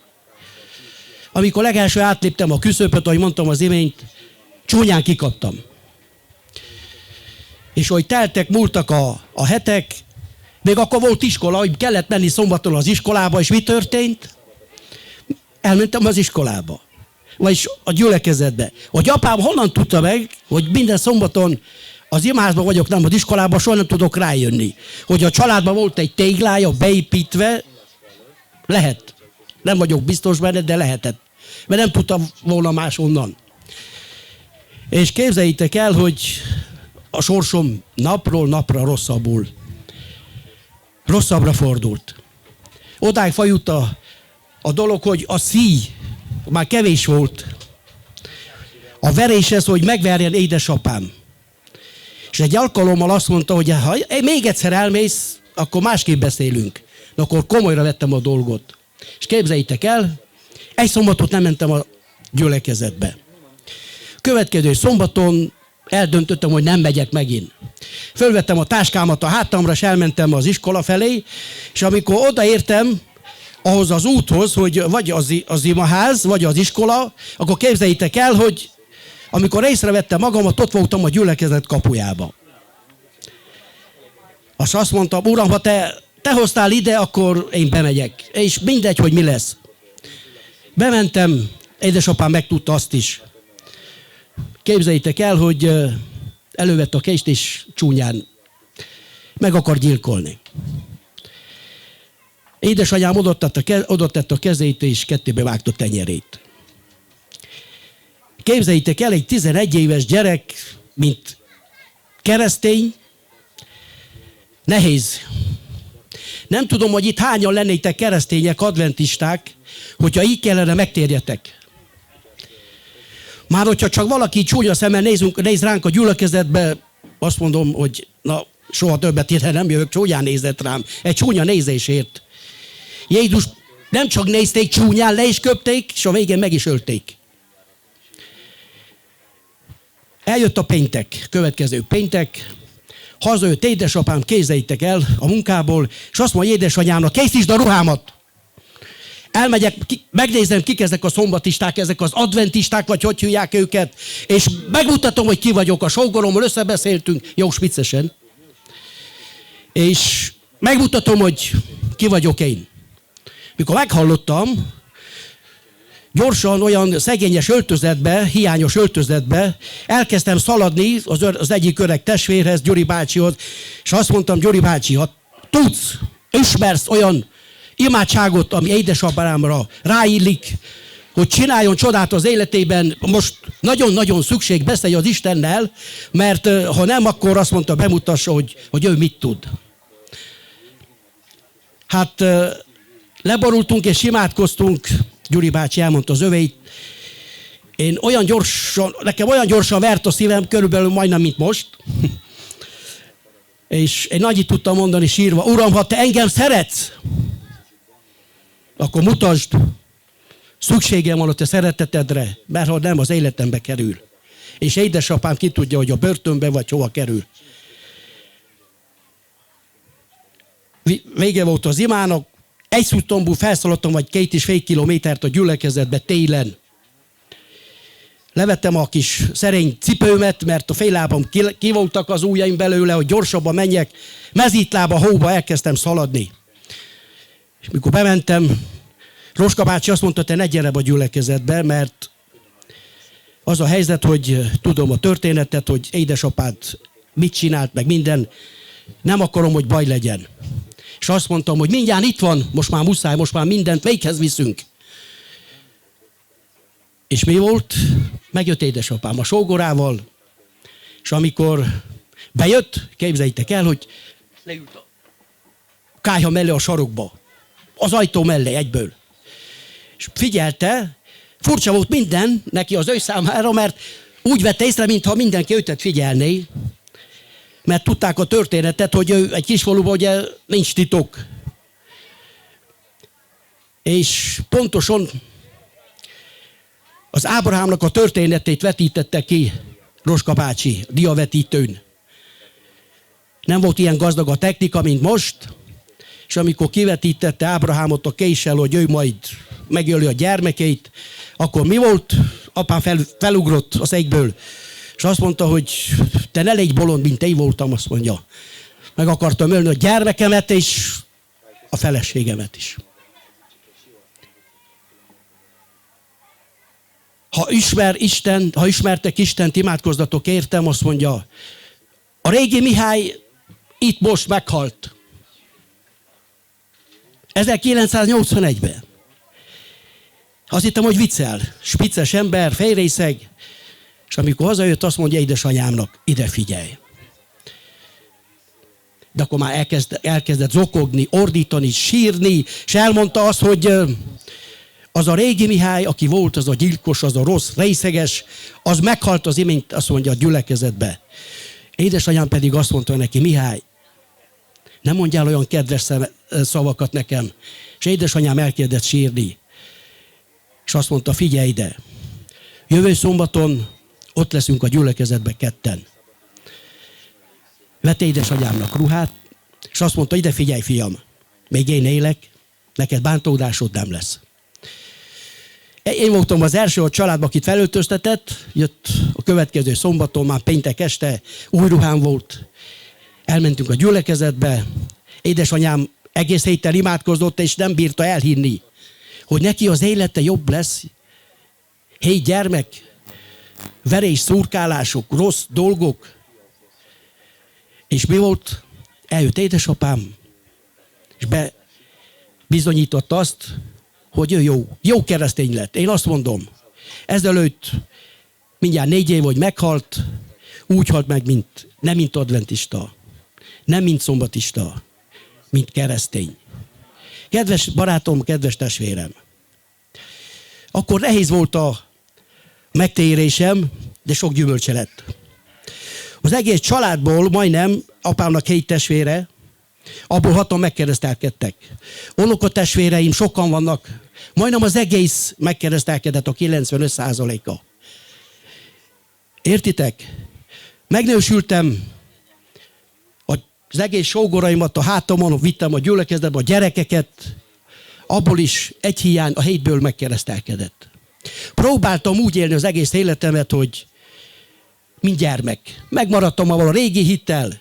Amikor legelső átléptem a küszöböt, ahogy mondtam az imént, csúnyán kikaptam. És hogy teltek, múltak a hetek, még akkor volt iskola, hogy kellett menni szombaton az iskolába, és mi történt? Elmentem az iskolába. Vagyis a gyülekezetbe. Hogy apám honnan tudta meg, hogy minden szombaton Az imaházban vagyok, nem az iskolában, soha nem tudok rájönni, hogy a családban volt egy téglája beépítve, lehet. Nem vagyok biztos benne, de lehetett. Mert nem tudtam volna máshonnan. És képzeljétek el, hogy a sorsom napról napra rosszabbra fordult. Odáig fajult a dolog, hogy a szíj már kevés volt. A veréshez, hogy megverjen édesapám. És egy alkalommal azt mondta, hogy ha még egyszer elmész, akkor másképp beszélünk. De akkor komolyra vettem a dolgot. És képzeljétek el, egy szombatot nem mentem a gyülekezetbe. Következő szombaton eldöntöttem, hogy nem megyek megint. Fölvettem a táskámat a hátamra, és elmentem az iskola felé, és amikor odaértem ahhoz az úthoz, hogy vagy az imaház, vagy az iskola, akkor képzeljétek el, hogy amikor észrevettem magamat, ott voltam a gyülekezet kapujába. Azt mondtam, uram, ha te hoztál ide, akkor én bemegyek. És mindegy, hogy mi lesz. Bementem, édesapám megtudta azt is. Képzeljétek el, hogy elővett a kést, és csúnyán meg akar gyilkolni. Édesanyám oda tette a kezét, és kettébe vágta tenyerét. Képzeljétek el, egy 11 éves gyerek, mint keresztény, nehéz. Nem tudom, hogy itt hányan lennétek keresztények, adventisták, hogyha így kellene megtérjetek. Már hogyha csak valaki csúnya szemmel néz ránk a gyülekezetbe, azt mondom, hogy na, soha többet ide nem jövök, csúnyán nézett rám. Egy csúnya nézésért. Jézus nem csak nézték csúnyán, le is köpték, és a végén meg is ölték. Eljött a péntek, következő péntek, hazajött édesapám, képzeljétek el a munkából, és azt mondja édesanyámnak, készítsd a ruhámat. Elmegyek, megnézem, kik ezek a szombatisták, ezek az adventisták, vagy hogy hívják őket, és megmutatom, hogy ki vagyok, a sógorommal összebeszéltünk, jó spiccesen, és megmutatom, hogy ki vagyok én. Mikor meghallottam, gyorsan olyan szegényes öltözetbe, hiányos öltözetbe elkezdtem szaladni az egyik öreg testvérhez, Gyuri bácsihoz, és azt mondtam, Gyuri bácsi, ha tudsz, ismersz olyan imádságot, ami édesapámra ráillik, hogy csináljon csodát az életében, most nagyon-nagyon szükség, beszélj az Istennel, mert ha nem, akkor azt mondta, bemutassa, hogy ő mit tud. Hát leborultunk és imádkoztunk, Gyuri bácsi elmondta az öveit. Nekem olyan gyorsan vert a szívem, körülbelül majdnem, mint most. És én annyit tudtam mondani sírva, uram, ha te engem szeretsz, akkor mutasd, szükségem van a te szeretetedre, mert ha nem, az életembe kerül. És édesapám ki tudja, hogy a börtönbe vagy hova kerül. Vége volt az imának, egy szútombú felszaladtam, vagy 2,5 kilométert a gyülekezetbe télen. Levettem a kis szerény cipőmet, mert a féllábam kivoltak az ujjaim belőle, hogy gyorsabban menjek. Mezítlába, hóba elkezdtem szaladni. És mikor bementem, Roska bácsi azt mondta, te ne gyere be a gyülekezetbe, mert az a helyzet, hogy tudom a történetet, hogy édesapád mit csinált, meg minden. Nem akarom, hogy baj legyen. És azt mondtam, hogy mindjárt itt van, most már muszáj, most már mindent véghez viszünk. És mi volt? Megjött édesapám a sógorával, és amikor bejött, képzeljétek el, hogy leült a kályha mellé a sarokba, az ajtó mellé egyből. És figyelte, furcsa volt minden neki az ő számára, mert úgy vette észre, mintha mindenki őtet figyelné, mert tudták a történetet, hogy ő egy kisfaluban ugye nincs titok. És pontosan az Ábrahámnak a történetét vetítette ki Roska bácsi diavetítőn. Nem volt ilyen gazdag a technika, mint most, és amikor kivetítette Ábrahámot a késsel, hogy ő majd megöli a gyermekét, akkor mi volt? Apám felugrott az égből, és azt mondta, hogy te ne légy bolond, mint én voltam, azt mondja. Meg akartam ölni a gyermekemet és a feleségemet is. Ha ismertek Istent, imádkozzatok értem, azt mondja, A régi Mihály itt most meghalt. 1981-ben. Azt hittem, hogy viccel. Spicces ember, fejrészeg, és amikor hazajött, azt mondja édesanyámnak, ide figyelj. De akkor már elkezdett zokogni, ordítani, sírni, és elmondta azt, hogy az a régi Mihály, aki volt, az a gyilkos, az a rossz, részeges, az meghalt az imént, azt mondja, a gyülekezetbe. Édesanyám pedig azt mondta neki, Mihály, nem mondjál olyan kedves szavakat nekem. És édesanyám elkezdett sírni. És azt mondta, figyelj ide, jövő szombaton ott leszünk a gyülekezetbe ketten. Vette édesanyámnak ruhát, és azt mondta, ide figyelj, fiam, még én élek, neked bántódásod nem lesz. Én voltam az első a családban, akit felöltöztetett, jött a következő szombaton, már péntek este, új ruhám volt, elmentünk a gyülekezetbe, édesanyám egész héttel imádkozott, és nem bírta elhinni, hogy neki az élete jobb lesz. 7 gyermek, verés, szurkálások, rossz dolgok. És mi volt? Eljött édesapám, és bizonyította azt, hogy ő jó keresztény lett. Én azt mondom, ezelőtt mindjárt 4 év, hogy meghalt, úgy halt meg, nem mint adventista, nem mint szombatista, mint keresztény. Kedves barátom, kedves testvérem, akkor nehéz volt a megtérésem, de sok gyümölcse lett. Az egész családból majdnem, apámnak 7 testvére, abból 6-an megkeresztelkedtek. Unokatestvéreim sokan vannak, majdnem az egész megkeresztelkedett, a 95%-a. Értitek? Megnősültem, az egész sógoraimat a hátamon vittem a gyülekezetbe, a gyerekeket, abból is egy hiány, a 7-ből megkeresztelkedett. Próbáltam úgy élni az egész életemet, hogy mint gyermek. Megmaradtam avval a régi hittel,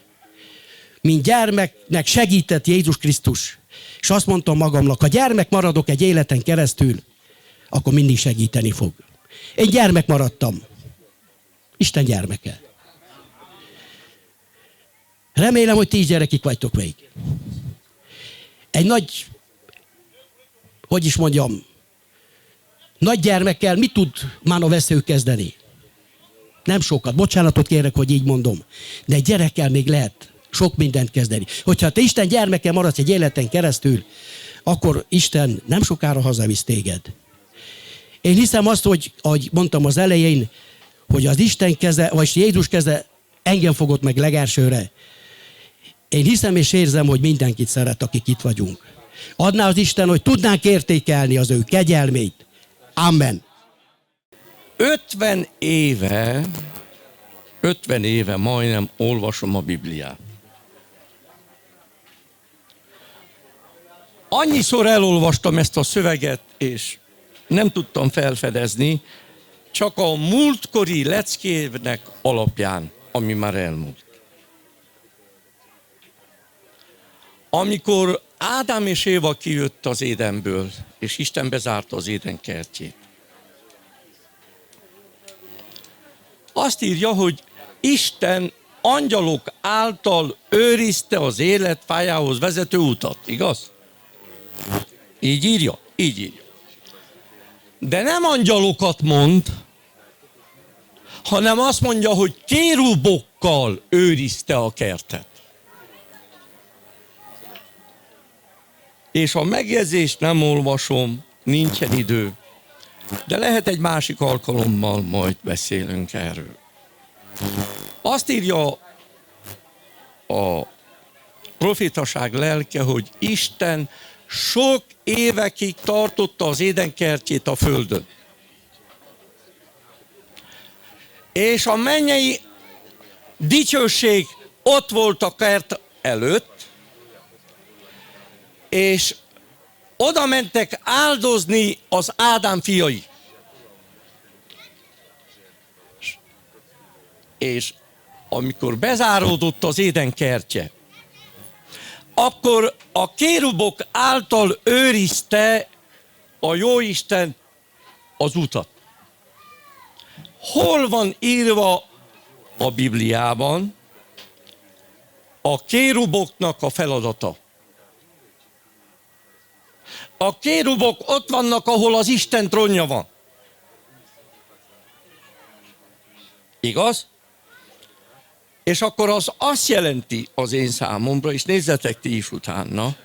mint gyermeknek segített Jézus Krisztus. És azt mondtam magamnak, ha gyermek maradok egy életen keresztül, akkor mindig segíteni fog. Én gyermek maradtam. Isten gyermeke. Remélem, hogy 10 gyerekig vagytok még. Egy nagy, hogy is mondjam, nagy gyermekkel mit tud már a vesző kezdeni? Nem sokat. Bocsánatot kérek, hogy így mondom. De egy gyerekkel még lehet sok mindent kezdeni. Hogyha te Isten gyermeke maradsz egy életen keresztül, akkor Isten nem sokára hazavisz téged. Én hiszem azt, hogy, ahogy mondtam az elején, hogy az Isten keze, vagy Jézus keze engem fogott meg legelsőre. Én hiszem és érzem, hogy mindenkit szeret, akik itt vagyunk. Adná az Isten, hogy tudnánk értékelni az ő kegyelmét. Amen. 50 éve majdnem olvasom a Bibliát. Annyiszor elolvastam ezt a szöveget, és nem tudtam felfedezni, csak a múltkori leckének alapján, ami már elmúlt. Amikor Ádám és Éva kijött az Édenből, és Isten bezárta az Éden kertjét, azt írja, hogy Isten angyalok által őrizte az életpályához vezető utat, igaz? Így írja? Így írja. De nem angyalokat mond, hanem azt mondja, hogy kérubokkal őrizte a kertet. És a megjegyzést nem olvasom, nincsen idő, de lehet egy másik alkalommal majd beszélünk erről. Azt írja a profétaság lelke, hogy Isten sok évekig tartotta az édenkertjét a földön. És a mennyei dicsőség ott volt a kert előtt, és oda mentek áldozni az Ádám fiai. És amikor bezáródott az Éden kertje, akkor a kérubok által őrizte a Jóisten az utat. Hol van írva a Bibliában, a kéruboknak a feladata. A kérubok ott vannak, ahol az Isten trónja van. Igaz? És akkor az azt jelenti az én számomra, és nézzetek ti is utána,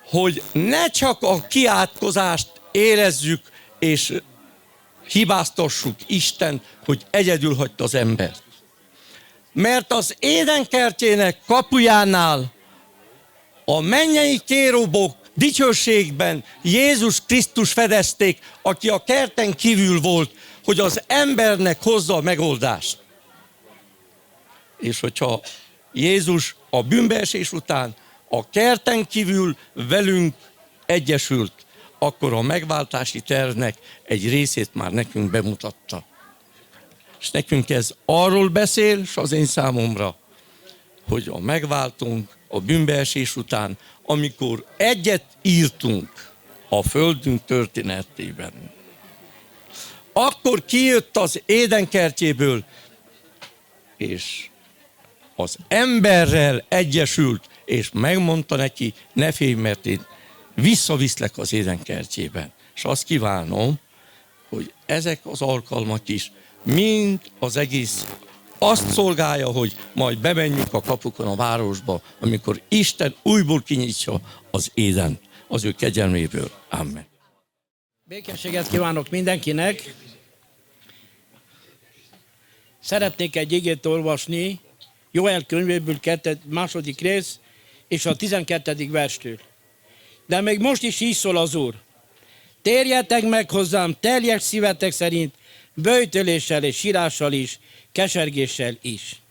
hogy ne csak a kiátkozást érezzük, és hibáztassuk Isten, hogy egyedül hagyta az embert. Mert az Édenkertjének kapujánál a mennyei kérubok dicsőségben Jézus Krisztus fedezték, aki a kerten kívül volt, hogy az embernek hozza a megoldást. És hogyha Jézus a bűnbeesés után a kerten kívül velünk egyesült, akkor a megváltási tervnek egy részét már nekünk bemutatta. És nekünk ez arról beszél, és az én számomra, hogy a megváltunk a bűnbeesés után, amikor egyet írtunk a földünk történetében. Akkor kijött az Édenkertjéből, és az emberrel egyesült, és megmondta neki, ne félj, mert én visszaviszlek az Édenkertjében. És azt kívánom, hogy ezek az alkalmak is mind az egész azt szolgálja, hogy majd bemenjünk a kapukon a városba, amikor Isten újból kinyitja az Édent az ő kegyelméből. Amen. Békességet kívánok mindenkinek! Szeretnék egy igét olvasni, Jóel könyvéből 2. rész, és a 12. verstől. De még most is így szól az Úr. Térjetek meg hozzám teljes szívetek szerint, böjtöléssel és sírással is, kesergéssel is.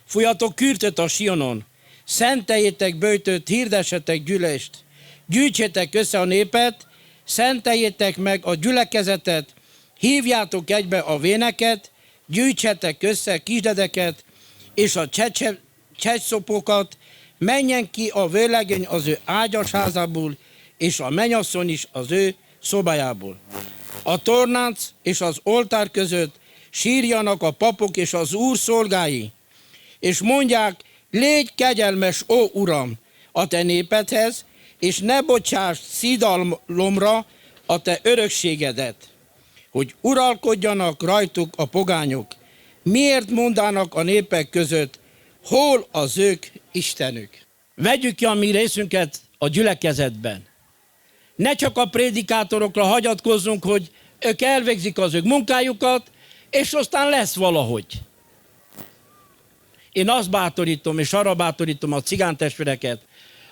Fújjatok kürtöt a Sionon, szenteljétek böjtöt, hirdessetek gyűlést, gyűjtsétek össze a népet, szenteljétek meg a gyülekezetet, hívjátok egybe a véneket, gyűjtsetek össze kisdedeket, és a csecsopokat, menjen ki a vőlegény az ő ágyasházából, és a mennyasszony is az ő szobájából. A tornánc és az oltár között sírjanak a papok és az Úr szolgái, és mondják, légy kegyelmes, ó Uram, a te népedhez, és ne bocsáss szidalomra a te örökségedet, hogy uralkodjanak rajtuk a pogányok. Miért mondanak a népek között, hol az ők Istenük? Vegyük ki a mi részünket a gyülekezetben. Ne csak a prédikátorokra hagyatkozzunk, hogy ők elvégzik az ők munkájukat, és aztán lesz valahogy. Én azt bátorítom, és arra bátorítom a cigántestvéreket,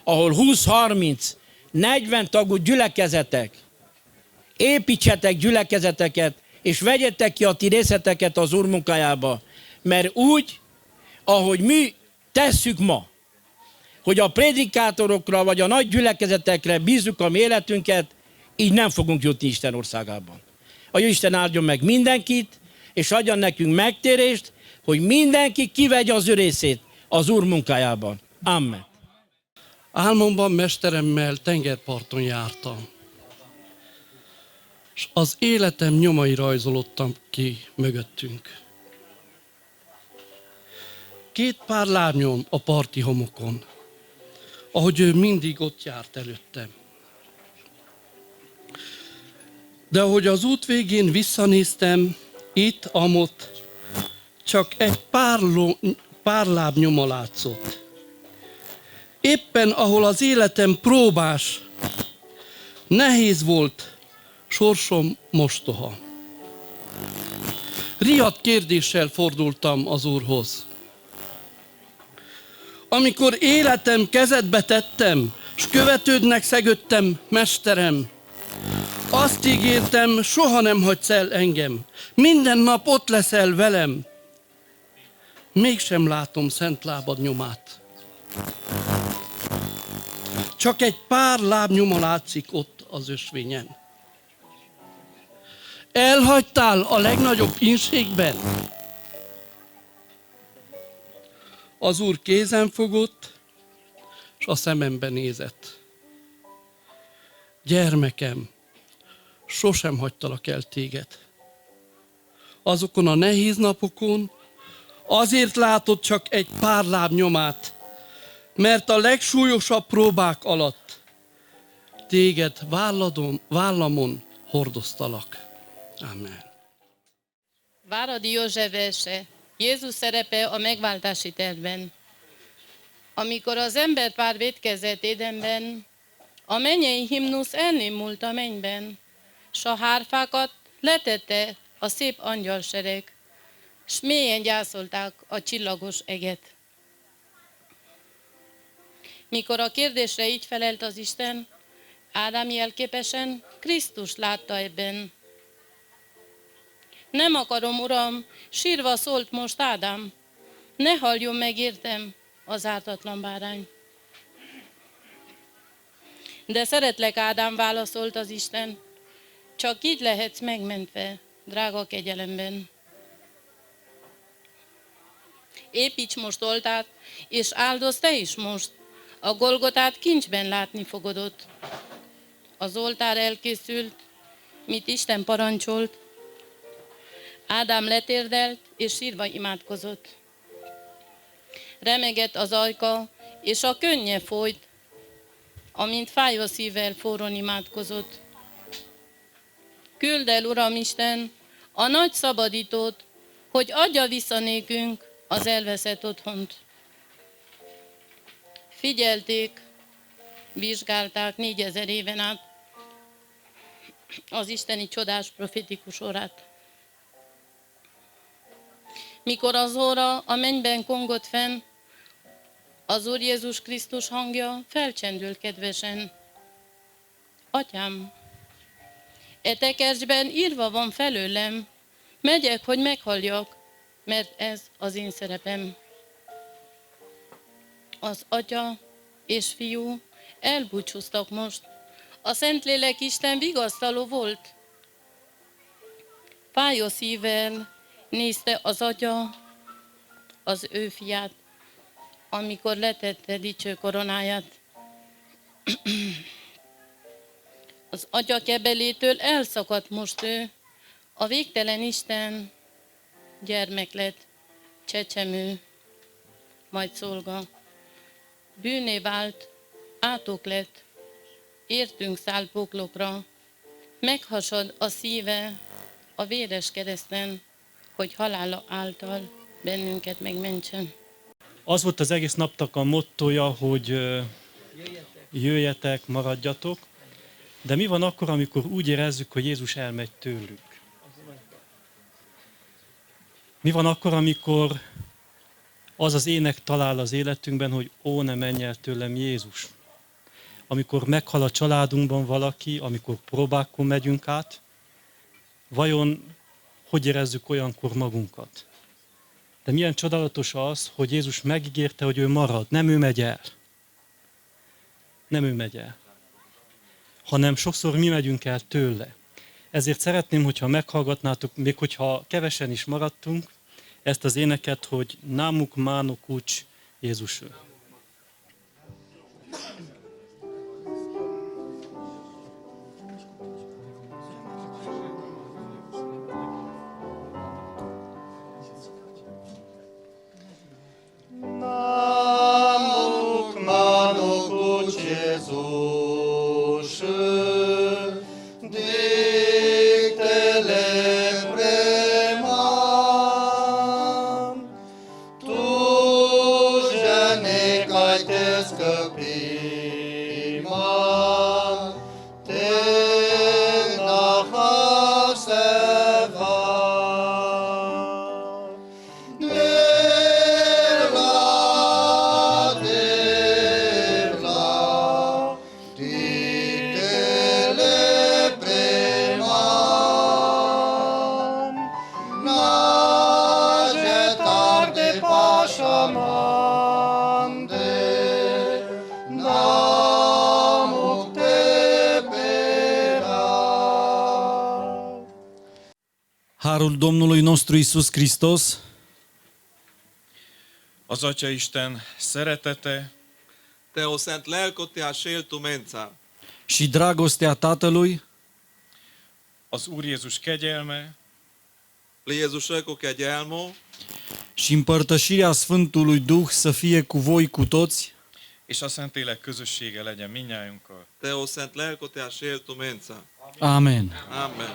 ahol 20-30-40 tagú gyülekezetek, építsetek gyülekezeteket, és vegyetek ki a ti részleteket az Úr munkájába. Mert úgy, ahogy mi tesszük ma, hogy a prédikátorokra vagy a nagy gyülekezetekre bízzuk a mi életünket, így nem fogunk jutni Isten országában. A Isten áldjon meg mindenkit, és adjon nekünk megtérést, hogy mindenki kivegye az ő részét az Úr munkájában. Amen. Álmomban mesteremmel tengerparton jártam, és az életem nyomai rajzolódtam ki mögöttünk. 2 pár lábnyom a parti homokon, ahogy ő mindig ott járt előttem. De ahogy az út végén visszanéztem, itt, amott, csak egy pár lábnyoma látszott. Éppen ahol az életem próbás, nehéz volt, sorsom mostoha. Riadt kérdéssel fordultam az Úrhoz. Amikor életem kezedbe tettem, s követődnek szegődtem, mesterem, azt ígértem, soha nem hagysz el engem, minden nap ott leszel velem. Mégsem látom szent lábad nyomát. Csak egy pár lábnyoma látszik ott az ösvényen. Elhagytál a legnagyobb ínségben. Az Úr kézen fogott, és a szemembe nézett. Gyermekem, sosem hagytalak el téged. Azokon a nehéz napokon, Azért látod csak egy pár láb nyomát, mert a legsúlyosabb próbák alatt téged vállamon hordoztalak. Amen. Váradi József verse. Jézus szerepe a megváltási tervben. Amikor az emberpár vétkezett Édenben, a mennyei himnusz elnémult a mennyben, s a hárfákat letette a szép angyalsereg, s mélyen gyászolták a csillagos eget. Mikor a kérdésre így felelt az Isten, Ádám jelképesen Krisztust látta ebben. Nem akarom, Uram, sírva szólt most Ádám, ne halljon meg értem az ártatlan bárány. De szeretlek, Ádám, válaszolt az Isten, csak így lehetsz megmentve, drága kegyelemben. Építs most oltárt, és áldozz te is most, a Golgotát kincsben látni fogod ott. Az oltár elkészült, mit Isten parancsolt. Ádám letérdelt, és sírva imádkozott. Remegett az ajka, és a könnye folyt, amint fájó szívvel forrón imádkozott. Küld el, Uram Isten, a nagy szabadítót, hogy adja vissza nékünk az elveszett otthont. Figyelték, vizsgálták 4000 éven át az isteni csodás profetikus orát. Mikor az óra a mennyben kongott fenn, az Úr Jézus Krisztus hangja felcsendül kedvesen. Atyám, e tekercsben írva van felőlem, megyek, hogy meghalljak, mert ez az én szerepem. Az Atya és Fiú elbúcsúztak most. A Szentlélek Isten vigasztaló volt. Fájó szívvel nézte az Atya az ő fiát, amikor letette dicső koronáját. Az Atya kebelétől elszakadt most ő, a végtelen Isten gyermek lett, csecsemő, majd szolga. Bűnné vált, átok lett, értünk száll poklokra, meghasad a szíve a véres kereszten, hogy halála által bennünket megmentsen. Az volt az egész napnak a mottója, hogy jöjjetek, maradjatok, de mi van akkor, amikor úgy érezzük, hogy Jézus elmegy tőlük? Mi van akkor, amikor az az ének talál az életünkben, hogy ó, ne menj el tőlem Jézus? Amikor meghal a családunkban valaki, amikor próbákon megyünk át, vajon hogy érezzük olyankor magunkat? De milyen csodálatos az, hogy Jézus megígérte, hogy ő marad, nem ő megy el. Nem ő megy el, hanem sokszor mi megyünk el tőle. Ezért szeretném, hogyha meghallgatnátok, még hogyha kevesen is maradtunk, ezt az éneket, hogy Námuk Mánok Ucs Jézus ő. Námuk Mánok Ucs Jézus ő, dictele preman, tu žene kaj te skăpriman, te nahar seva. Harul Domnului nostru Iisus Hristos, Az Atya Isten szeretete, Teo szent lelkotia séltumența, și dragostea Tatălui az Úr Jézus kegyelme, Jézus kegyelmo, și împărtășirea Sfântului Duh să fie cu voi cu toți. És a Szentlélek közössége legyen mindnyájunkkal. Teo Szent Lelko te așel tu mența. Amen. Amen.